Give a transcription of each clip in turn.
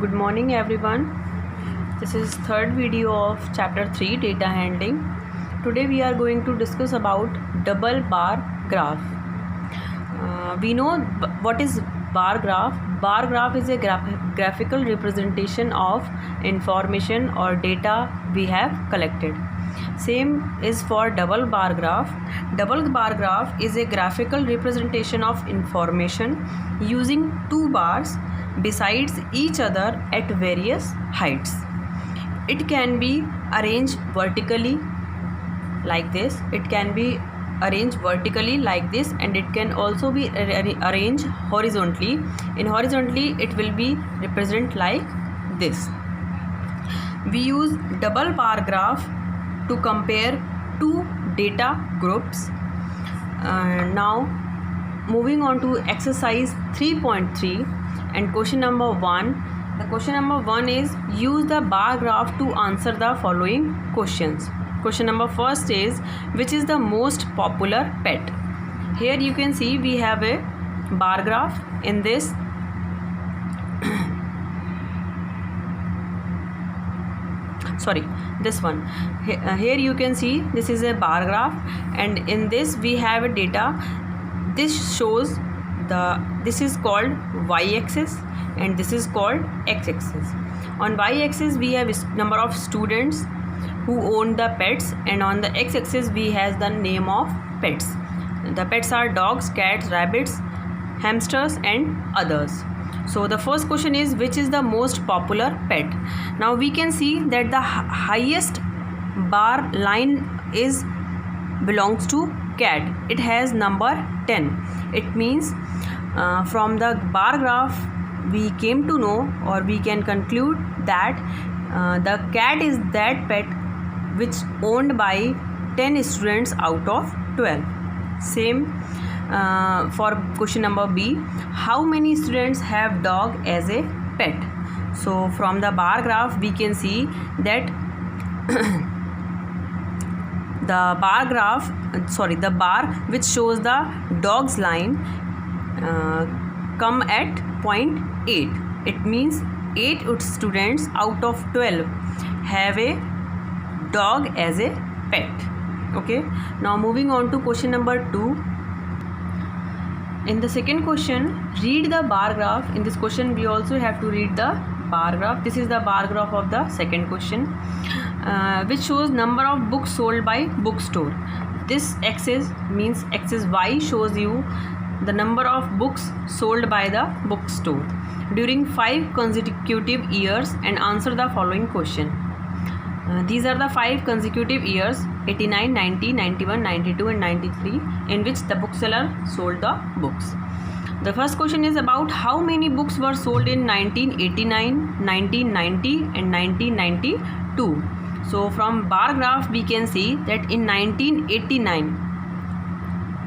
Good morning everyone. This is third video of chapter 3 data handling. Today we are going to discuss about double bar graph. We know what is bar graph. Bar graph is a graphical representation of information or data we have collected. Same is for double bar graph. Double bar graph is a graphical representation of information using two bars besides each other at various heights. It can be arranged vertically like this. It can be arranged vertically like this, and it can also be arranged horizontally. In horizontally, it will be represent like this. We use double bar graph to compare two data groups. Now moving on to exercise 3.3 and question number 1. The question number 1 is use the bar graph to answer the following questions. Question number first is which is the most popular pet? Here you can see we have a bar graph in this. Sorry, this one. Here you can see this is a bar graph, and in this we have a data. This shows this is called y-axis and this is called x-axis. On y-axis we have number of students who own the pets, and on the x-axis we have the name of pets. The pets are dogs, cats, rabbits, hamsters and others. So the first question is which is the most popular pet? Now we can see that the highest bar line belongs to cat. It has number 10. It means from the bar graph we came to know, or we can conclude that the cat is that pet which owned by 10 students out of 12. Same for question number B. How many students have dog as a pet? So from the bar graph we can see that the bar which shows the dog's line come at 0.8. It means 8 students out of 12 have a dog as a pet. Okay, now moving on to question number 2. In the second question, read the bar graph. In this question we also have to read the bar graph. This is the bar graph of the second question, which shows number of books sold by bookstore. This axis means axis y shows you the number of books sold by the bookstore during 5 consecutive years, and answer the following question. These are the 5 consecutive years 89, 90, 91, 92 and 93 in which the bookseller sold the books. The first question is about how many books were sold in 1989, 1990 and 1992. So from bar graph we can see that in 1989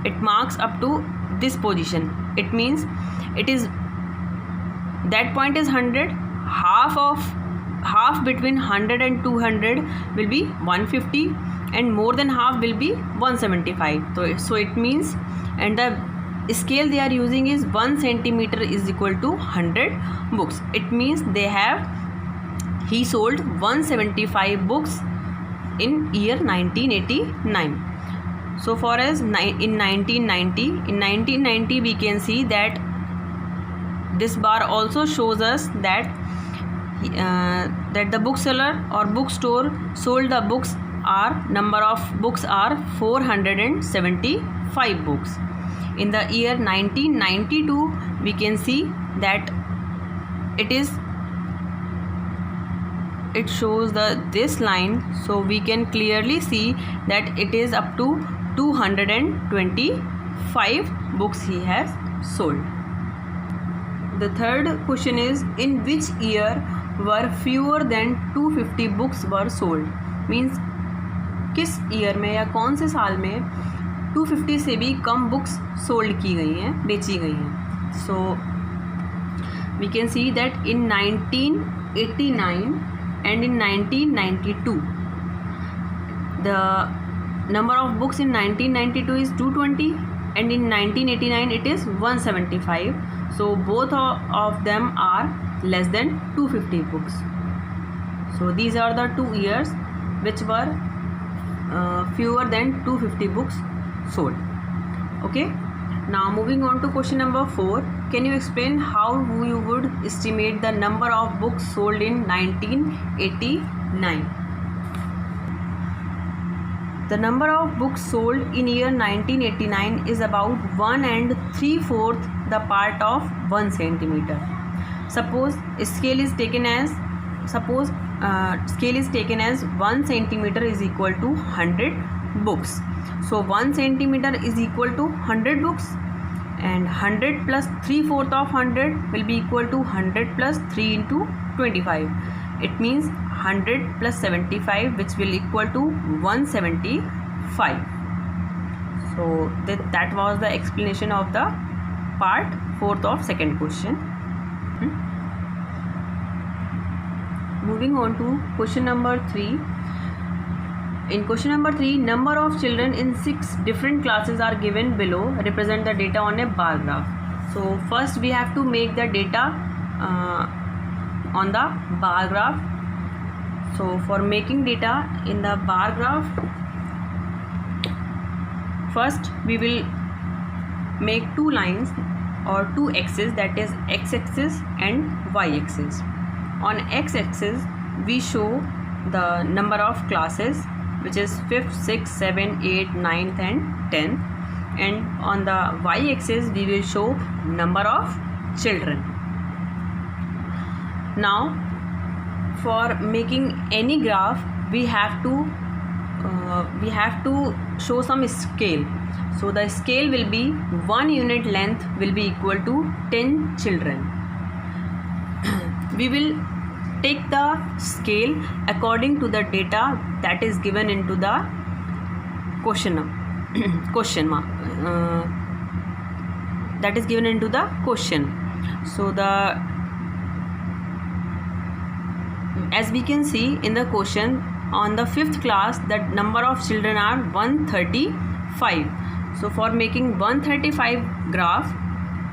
it marks up to this position. It means it is that point is 100. Half between 100 and 200 will be 150, and more than half will be 175. So it means, and the scale they are using is 1 centimeter is equal to 100 books. It means he sold 175 books in year 1989. So far as in 1990 we can see that this bar also shows us that the bookseller or bookstore sold the books number of books are 475 books. In the year 1992 we can see that it shows this line, so we can clearly see that it is up to 225 books he has sold. The third question is in which year were fewer than 250 books were sold? Means किस year में या कौन से साल में 250 से भी कम books sold की गई हैं, बेची गई हैं. So we can see that in 1989 and in 1992 the number of books in 1992 is 220 and in 1989 it is 175. So both of them are less than 250 books. So these are the 2 years which were fewer than 250 books sold. Okay. Now moving on to question number 4. Can you explain how you would estimate the number of books sold in 1989? The number of books sold in year 1989 is about 1 3/4 the part of 1 centimeter. Suppose scale is taken as 1 centimeter is equal to 100 books. So 1 centimeter is equal to 100 books, and 100 plus 3/4 of 100 will be equal to 100 plus 3 into 25. It means 100 plus 75, which will equal to 175. So that was the explanation of the part 4th of second question. Moving on to question number 3. In question number 3, number of children in 6 different classes are given below. Represent the data on a bar graph. So first we have to make the data on the bar graph. So for making data in the bar graph, first we will make 2 lines or 2 axes, that is x-axis and y-axis. On x-axis we show the number of classes, which is 5th, 6th, 7th, 8th, 9th and 10th, and on the y-axis we will show number of children. Now for making any graph we have to show some scale. So the scale will be 1 unit length will be equal to 10 children. We will take the scale according to the data that is given into the question mark that is given into the question. So as we can see in the question, on the 5th class the number of children are 135. So for making 135 graph,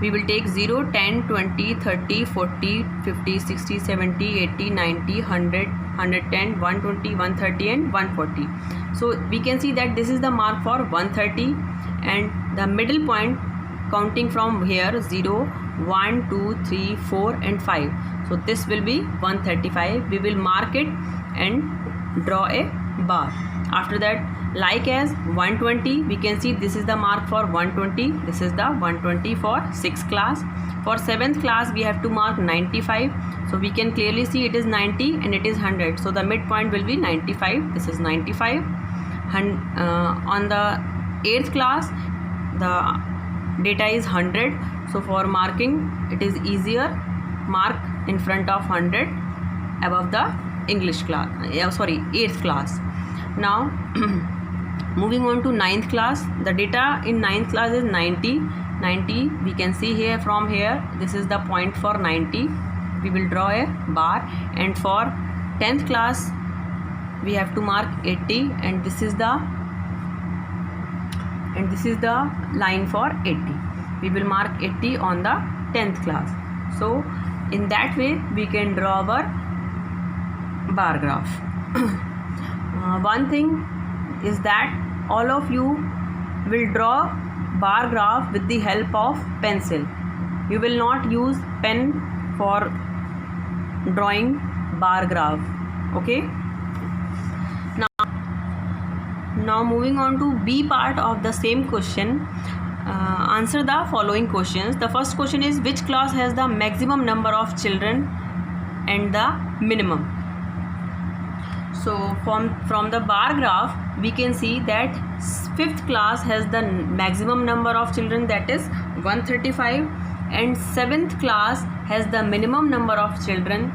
we will take 0, 10, 20, 30, 40, 50, 60, 70, 80, 90, 100, 110, 120, 130 and 140. So we can see that this is the mark for 130, and the middle point counting from here 0, 1, 2, 3, 4 and 5. So this will be 135. We will mark it and draw a bar. After that, like as 120, we can see this is the mark for 120. This is the 120 for 6th class. For 7th class we have to mark 95. So we can clearly see it is 90 and it is 100. So the midpoint will be 95. This is 95. On the 8th class the data is 100. So for marking it is easier. Mark in front of 100 above the English class. 8th class. Now moving on to 9th class, the data in 9th class is 90. We can see here, from here this is the point for 90. We will draw a bar, and for 10th class we have to mark 80, and this is the line for 80. We will mark 80 on the 10th class. So in that way we can draw our bar graph. One thing is that all of you will draw bar graph with the help of pencil. You will not use pen for drawing bar graph. Okay. Now moving on to B part of the same question. Answer the following questions. The first question is, which class has the maximum number of children and the minimum? So from the bar graph we can see that 5th class has the maximum number of children, that is 135, and 7th class has the minimum number of children.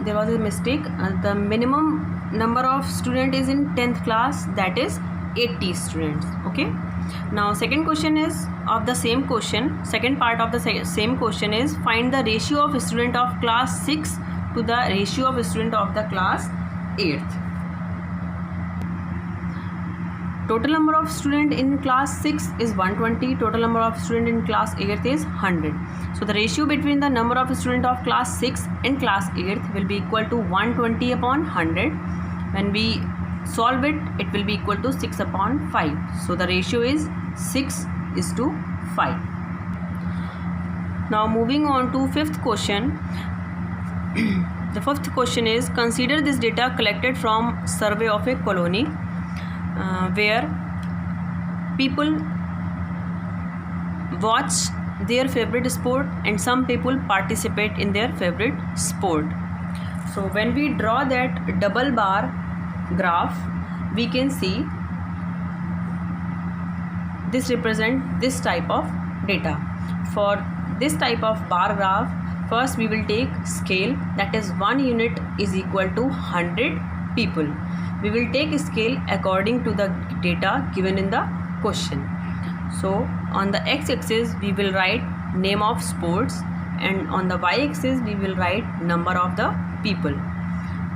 There was a mistake. The minimum number of student is in 10th class, that is 80 students. Okay. Now second question is of the same question. Second part of the same question is, find the ratio of student of class 6 to the ratio of student of the class 8th. total number of student in class 6 is 120, total number of student in class 8 is 100. So the ratio between the number of student of class 6 and class 8 will be equal to 120 upon 100. When we solve it, it will be equal to 6 upon 5. So the ratio is 6:5. Now moving on to fifth question. The fifth question is, consider this data collected from survey of a colony where people watch their favorite sport and some people participate in their favorite sport. So when we draw that double bar graph, we can see this represent this type of data. For this type of bar graph, first we will take scale, that is 1 unit is equal to 100 people. We will take scale according to the data given in the question. So on the x-axis we will write name of sports, and on the y-axis we will write number of the people.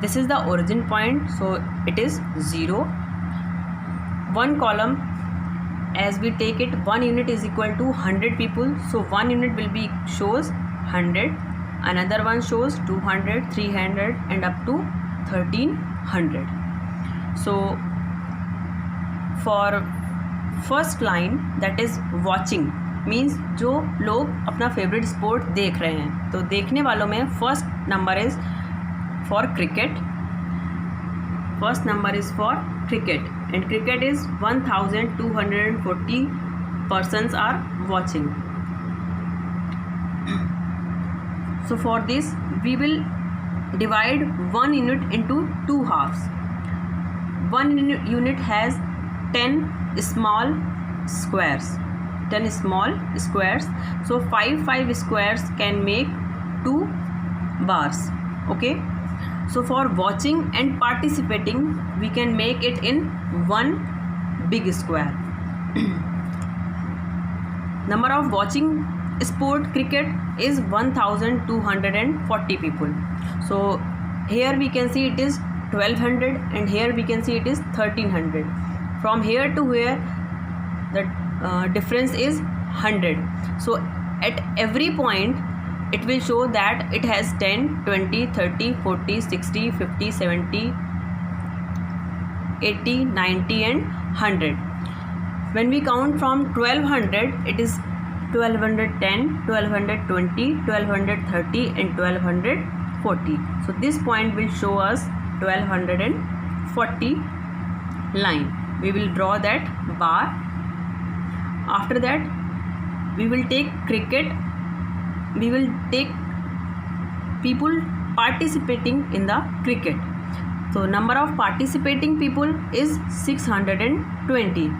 This is the origin point, so it is 0. One column, as we take it, 1 unit is equal to 100 people, so 1 unit will be shows 100, another one shows 200, 300 and up to 1300. So for first line, that is watching, means जो लोग अपना favourite sport देख रहे हैं, तो देखने वालों में first number is for cricket. First number is for cricket and cricket is 1240 persons are watching. So for this we will divide 1 unit into 2 halves. 1 unit has 10 small squares. 10 small squares. So 5 squares can make 2 bars. Okay. So for watching and participating, we can make it in 1 big square. Number of watching sport cricket is 1240 people. So here we can see it is 1200 and here we can see it is 1300. From here to here the difference is 100. So at every point it will show that it has 10, 20, 30, 40, 60, 50, 70, 80, 90 and 100. When we count from 1200, it is 1210, 1220, 1230 and 1240. So this point will show us 1240 line. We will draw that bar. After that we will take cricket. We will take people participating in the cricket. So number of participating people is 620.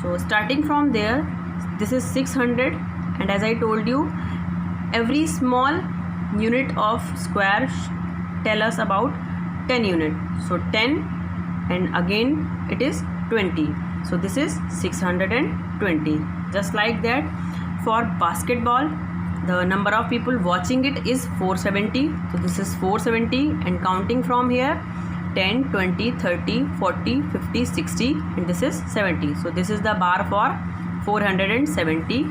So starting from there, this is 600, and as I told you, every small unit of square tell us about 10 unit. So 10 and again it is 20. So this is 620. Just like that, for basketball, the number of people watching it is 470. So this is 470, and counting from here 10, 20, 30, 40, 50, 60 and this is 70. So this is the bar for 470,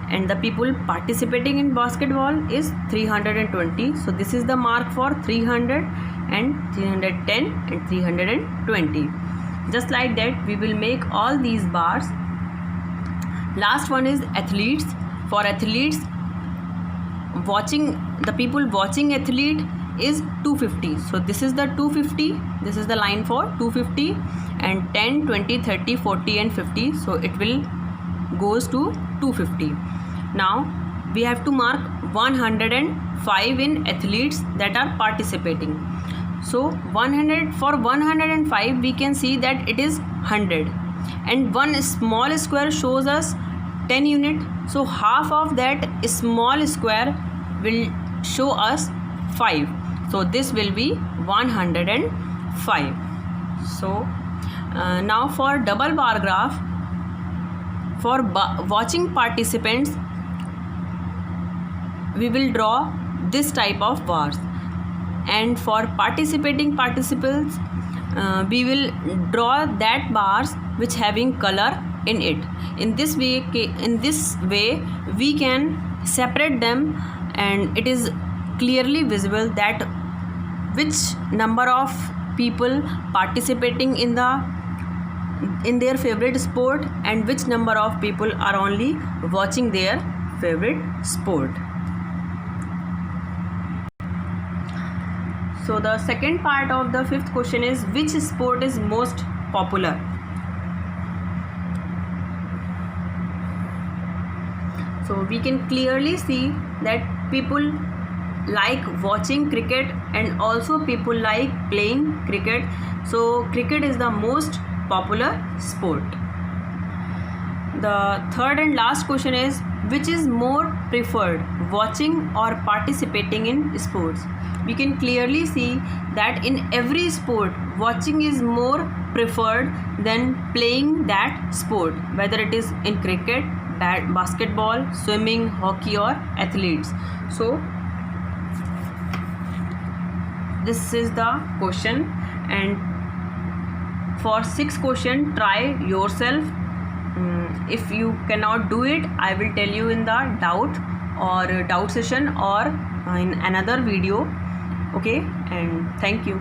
and the people participating in basketball is 320. So this is the mark for 300 and 310 and 320. Just like that we will make all these bars. Last one is athletes. For athletes, the people watching athlete is 250. So this is the 250. This is the line for 250, and 10, 20, 30, 40 and 50. So it will goes to 250. Now we have to mark 105 in athletes that are participating. So 100, for 105 we can see that it is 100, and one small square shows us 10 unit. So half of that small square will show us 5. So this will be 105. So now for double bar graph, for watching participants, we will draw this type of bars, and for participating participants we will draw that bars which having color in it. In this way we can separate them, and it is clearly visible that which number of people participating in their favorite sport and which number of people are only watching their favorite sport. So the second part of the fifth question is, which sport is most popular? So we can clearly see that people like watching cricket and also people like playing cricket. So cricket is the most popular sport. The third and last question is, which is more preferred, watching or participating in sports? We can clearly see that in every sport, watching is more preferred than playing that sport, whether it is in cricket, basketball, swimming, hockey or athletes. So this is the question, and for 6 question try yourself. If you cannot do it, I will tell you in the doubt session or in another video. Okay, and thank you.